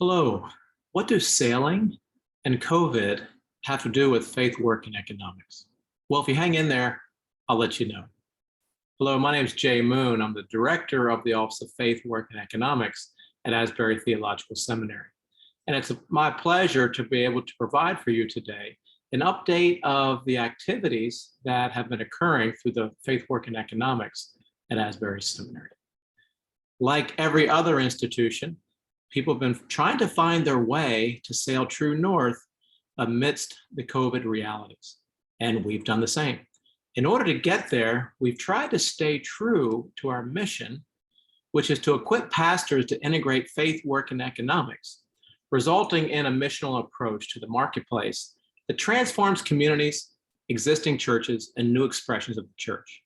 Hello. What do sailing and COVID have to do with faith, work, and economics? Well, if you hang in there, I'll let you know. Hello, my name is Jay Moon. I'm the director of the Office of Faith, Work, and Economics at Asbury Theological Seminary. And it's my pleasure to be able to provide for you today an update of the activities that have been occurring through the Faith, Work, and Economics at Asbury Seminary. Like every other institution, people have been trying to find their way to sail true north amidst the COVID realities, and we've done the same. In order to get there, we've tried to stay true to our mission, which is to equip pastors to integrate faith, work, and economics, resulting in a missional approach to the marketplace that transforms communities, existing churches, and new expressions of the church.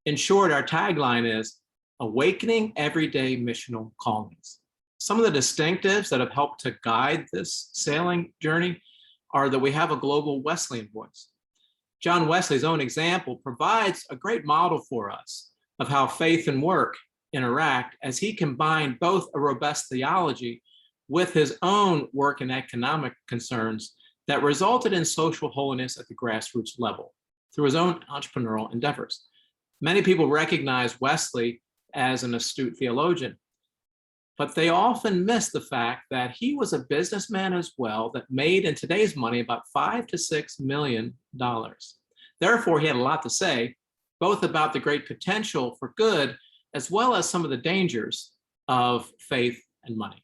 In short, our tagline is awakening everyday missional callings. Some of the distinctives that have helped to guide this sailing journey are that we have a global Wesleyan voice. John Wesley's own example provides a great model for us of how faith and work interact as he combined both a robust theology with his own work and economic concerns that resulted in social holiness at the grassroots level through his own entrepreneurial endeavors. Many people recognize Wesley as an astute theologian, but they often miss the fact that he was a businessman as well that made in today's money about $5 to $6 million. Therefore, he had a lot to say, both about the great potential for good, as well as some of the dangers of faith and money.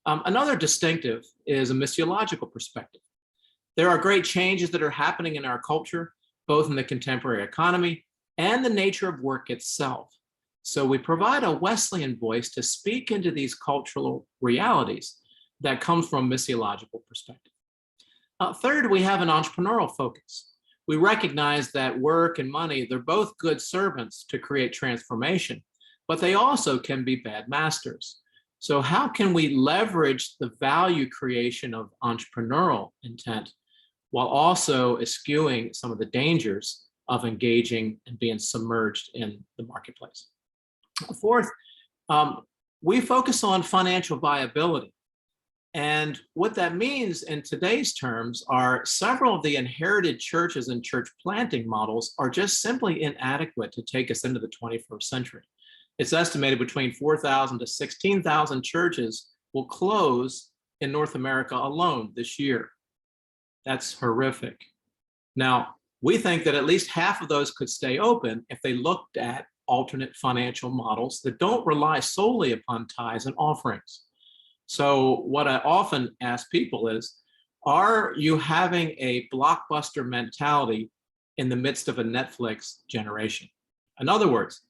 Another distinctive is a missiological perspective. There are great changes that are happening in our culture, both in the contemporary economy and the nature of work itself. So we provide a Wesleyan voice to speak into these cultural realities that comes from a missiological perspective. Third, we have an entrepreneurial focus. We recognize that work and money, they're both good servants to create transformation, but they also can be bad masters. So how can we leverage the value creation of entrepreneurial intent while also eschewing some of the dangers of engaging and being submerged in the marketplace? Fourth, we focus on financial viability. And what that means in today's terms are several of the inherited churches and church planting models are just simply inadequate to take us into the 21st century. It's estimated between 4,000 to 16,000 churches will close in North America alone this year. That's horrific. Now, we think that at least half of those could stay open if they looked at alternate financial models that don't rely solely upon tithes and offerings. So what I often ask people is, are you having a blockbuster mentality in the midst of a Netflix generation? In other words,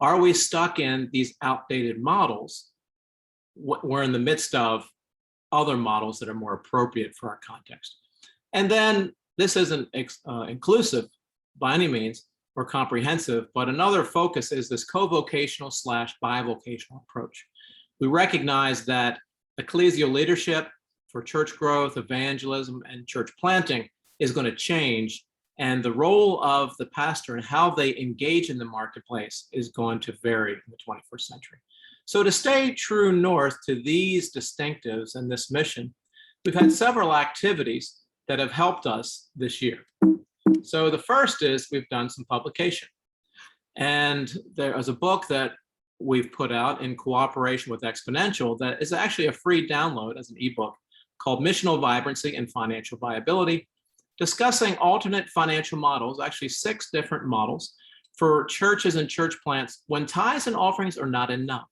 are we stuck in these outdated models? We're in the midst of other models that are more appropriate for our context. And then this isn't inclusive by any means or comprehensive, but another focus is this co-vocational / bivocational approach. We recognize that ecclesial leadership for church growth, evangelism, and church planting is going to change, and the role of the pastor and how they engage in the marketplace is going to vary in the 21st century. So to stay true north to these distinctives and this mission, we've had several activities that have helped us this year. So the first is we've done some publication. And there is a book that we've put out in cooperation with Exponential that is actually a free download as an ebook called Missional Vibrancy and Financial Viability, discussing alternate financial models, actually 6 different models for churches and church plants when tithes and offerings are not enough.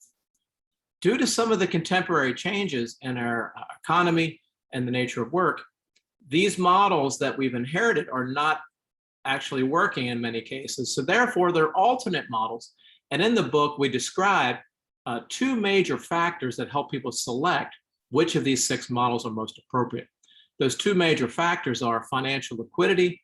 Due to some of the contemporary changes in our economy and the nature of work, these models that we've inherited are not actually working in many cases. So therefore, they're alternate models. And in the book, we describe 2 major factors that help people select which of these 6 models are most appropriate. Those 2 major factors are financial liquidity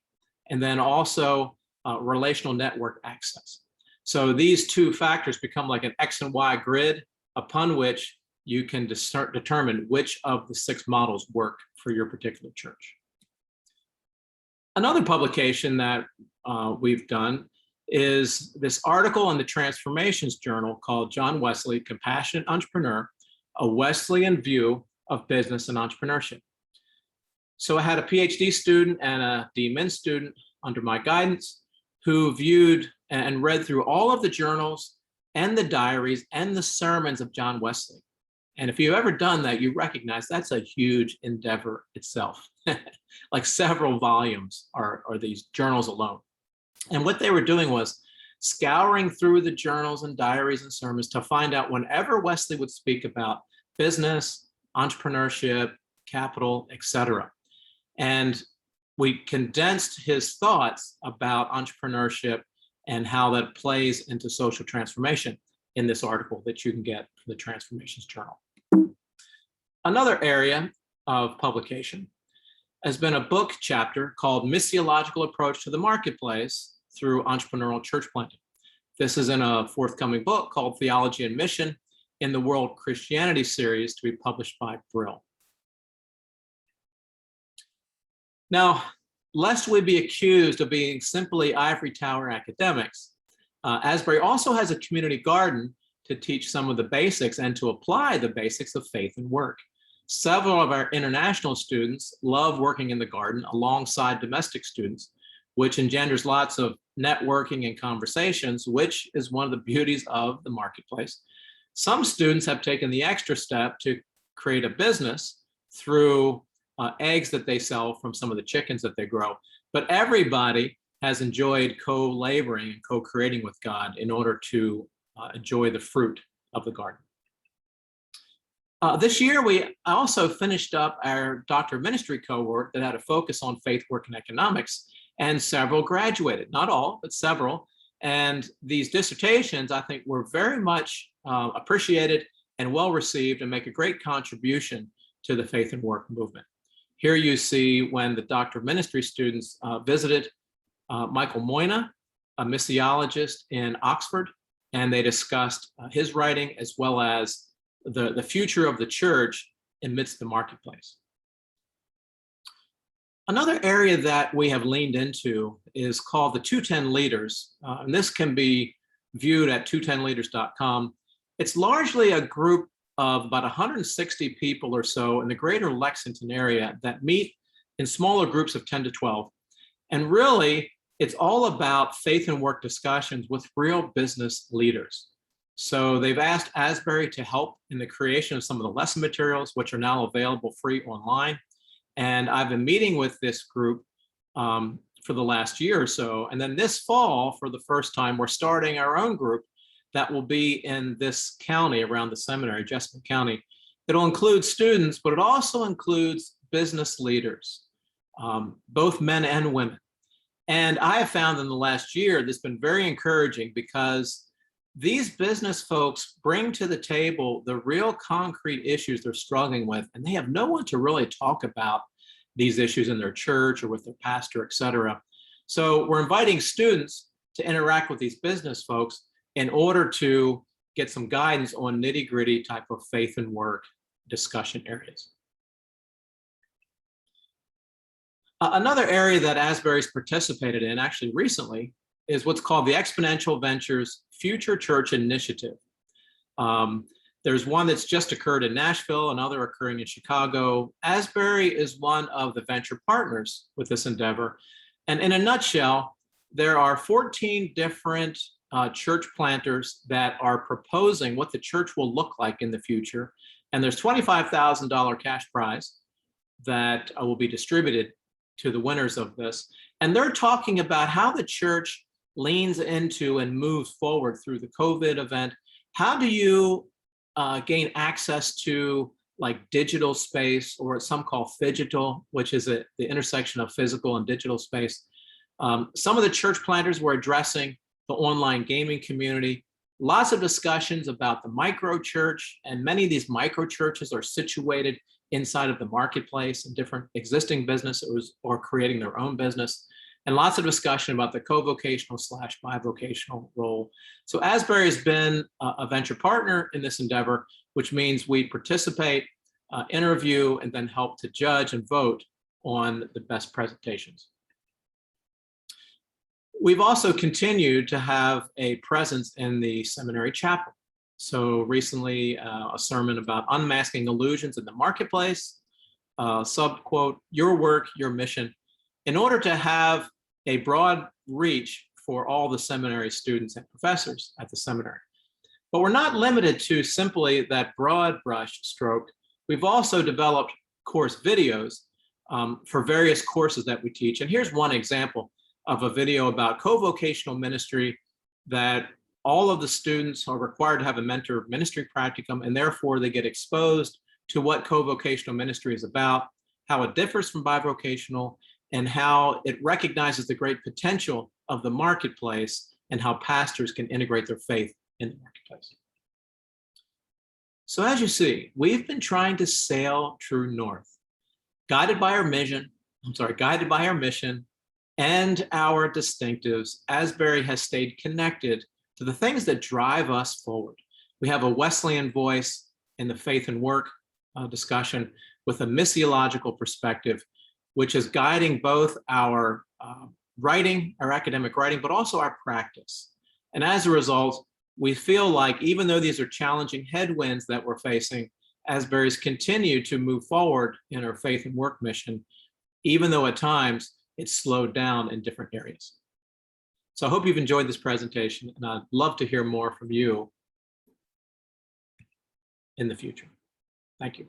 and then also relational network access. So these 2 factors become like an X and Y grid upon which you can determine which of the 6 models work for your particular church. Another publication that we've done is this article in the Transformations Journal called John Wesley, Compassionate Entrepreneur, a Wesleyan view of business and entrepreneurship. So I had a PhD student and a DMin student under my guidance who viewed and read through all of the journals and the diaries and the sermons of John Wesley. And if you've ever done that, you recognize that's a huge endeavor itself. Like several volumes are these journals alone. And what they were doing was scouring through the journals and diaries and sermons to find out whenever Wesley would speak about business, entrepreneurship, capital, etc. And we condensed his thoughts about entrepreneurship and how that plays into social transformation in this article that you can get from the Transformations Journal. Another area of publication has been a book chapter called Missiological Approach to the Marketplace through Entrepreneurial Church Planting. This is in a forthcoming book called Theology and Mission in the World Christianity series to be published by Brill. Now, lest we be accused of being simply ivory tower academics, Asbury also has a community garden to teach some of the basics and to apply the basics of faith and work. Several of our international students love working in the garden alongside domestic students, which engenders lots of networking and conversations, which is one of the beauties of the marketplace. Some students have taken the extra step to create a business through eggs that they sell from some of the chickens that they grow. But everybody has enjoyed co-laboring and co-creating with God in order to enjoy the fruit of the garden. This year, we also finished up our Doctor of Ministry cohort that had a focus on faith, work, and economics, and several graduated, not all, but several. And these dissertations, I think, were very much appreciated and well received and make a great contribution to the faith and work movement. Here you see when the Doctor of Ministry students visited Michael Moyna, a missiologist in Oxford, and they discussed his writing as well as the future of the church amidst the marketplace. Another area that we have leaned into is called the 210 Leaders, and this can be viewed at 210leaders.com. It's largely a group of about 160 people or so in the greater Lexington area that meet in smaller groups of 10 to 12. And really, it's all about faith and work discussions with real business leaders. So they've asked Asbury to help in the creation of some of the lesson materials, which are now available free online. And I've been meeting with this group for the last year or so. And then this fall, for the first time, we're starting our own group that will be in this county around the seminary, Jessamine County. It'll include students, but it also includes business leaders, both men and women. And I have found in the last year, this has been very encouraging because these business folks bring to the table the real concrete issues they're struggling with, and they have no one to really talk about these issues in their church or with their pastor, et cetera. So we're inviting students to interact with these business folks in order to get some guidance on nitty-gritty type of faith and work discussion areas. Another area that Asbury's participated in actually recently is what's called the Exponential Ventures Future Church Initiative. There's one that's just occurred in Nashville, another occurring in Chicago. Asbury is one of the venture partners with this endeavor. And in a nutshell, there are 14 different church planters that are proposing what the church will look like in the future. And there's $25,000 cash prize that will be distributed to the winners of this. And they're talking about how the church leans into and moves forward through the COVID event. How do you gain access to like digital space, or what some call phygital, which is the intersection of physical and digital space? Some of the church planters were addressing the online gaming community. Lots of discussions about the micro church, and many of these micro churches are situated inside of the marketplace and different existing businesses or creating their own business. And lots of discussion about the co-vocational / bivocational role. So Asbury has been a venture partner in this endeavor, which means we participate, interview, and then help to judge and vote on the best presentations. We've also continued to have a presence in the seminary chapel. So recently, a sermon about unmasking illusions in the marketplace, subquote, your work, your mission, in order to have a broad reach for all the seminary students and professors at the seminary. But we're not limited to simply that broad brush stroke. We've also developed course videos for various courses that we teach. And here's one example of a video about co-vocational ministry that all of the students are required to have a mentor ministry practicum, and therefore they get exposed to what co-vocational ministry is about, how it differs from bivocational, and how it recognizes the great potential of the marketplace and how pastors can integrate their faith in the marketplace. So as you see, we've been trying to sail true north, guided by our mission and our distinctives. Asbury has stayed connected to the things that drive us forward. We have a Wesleyan voice in the faith and work discussion with a missiological perspective, which is guiding both our writing, our academic writing, but also our practice. And as a result, we feel like even though these are challenging headwinds that we're facing, Asbury's continue to move forward in our faith and work mission, even though at times it's slowed down in different areas. So I hope you've enjoyed this presentation, and I'd love to hear more from you in the future. Thank you.